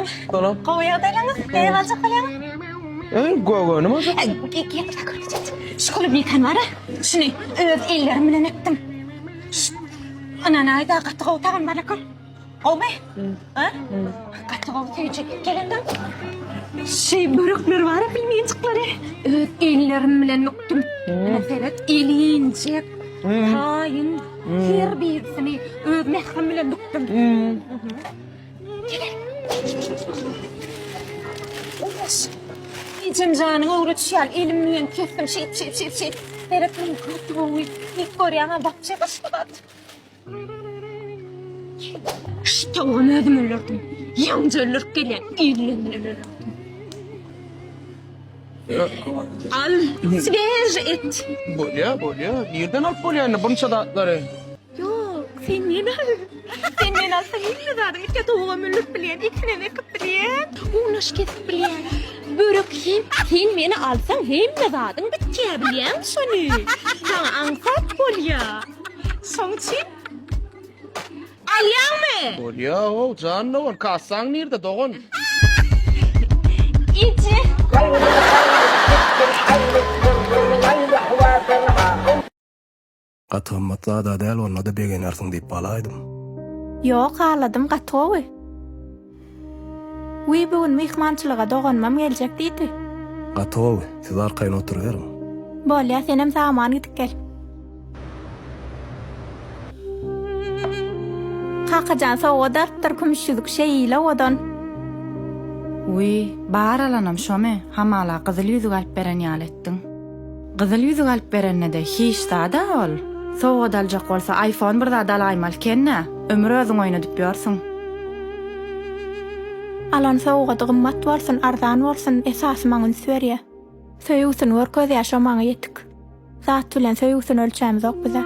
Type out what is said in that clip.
Salam. Salam. Qo'yadalaringiz, deyvalsa qo'yaman. Nima o'zi? Şkolu bir kanara. Şunu öz ellerim bilen etdim. Ananayda qattiq o'tag'im balakol. Olma. Ha? Qattiq o'tayacak kelendem. Börükler var ya bilmeyecekleri. Öz ellerim bilen etdim. Ana seyret elinecek. Tayin. Her birisini öz mehrim bilen etdim. İçim canına uğraşıyor. Elimle kestim. Şey. Seyretmeyin. Kattığı ilk koryana bakacak başladı. İşte onu ödüm ölürdüm. Yalnızca ölür gelen. İyilerini ölürdüm. Al. Svež et. Bolya. Nereden alıp bolyanı? Bunun sadatları. Yok. Sen beni al. Sen beni alsan iyi mi zaten? İşte doğum ölür bilen. İkine ne kıp bilen. Uğraş kesip bilen. Börük yiyip sen beni alsan hem de zaten bitiyor bilen sonu. Sana ansat bolya. Sonuçta alyan mı? Bolya o canlı var. Kassan nerede doğun? İçi. Katılmakta da değil, onu da beğenersin deyip balaydım. Yok, ağladım qatowy. Bugün mehmançılığa doğanmam gelecek deydi. Katowy, siz arkayın oturuverin. Bolya senem zaman gidip gel. Kakacan soğuğa darttır kümüşçülük şeyiyle odan. Bağıralanam şome, hamala kızıl yüzük alıp beren yalettin. Kızıl yüzük alıp berenne de hiç daha da ol. Soğuğa dalacak olsa iPhone bir daha dalaymal kenne, ömrü özün oyunu düpüyorsun. Alan soğuğa da gımmat olsun, arzan olsun, esas mağın söyleye. Söyüsün vör köz yaşamağı yetik. Zat tülen söyüsün ölçemiz ok bize.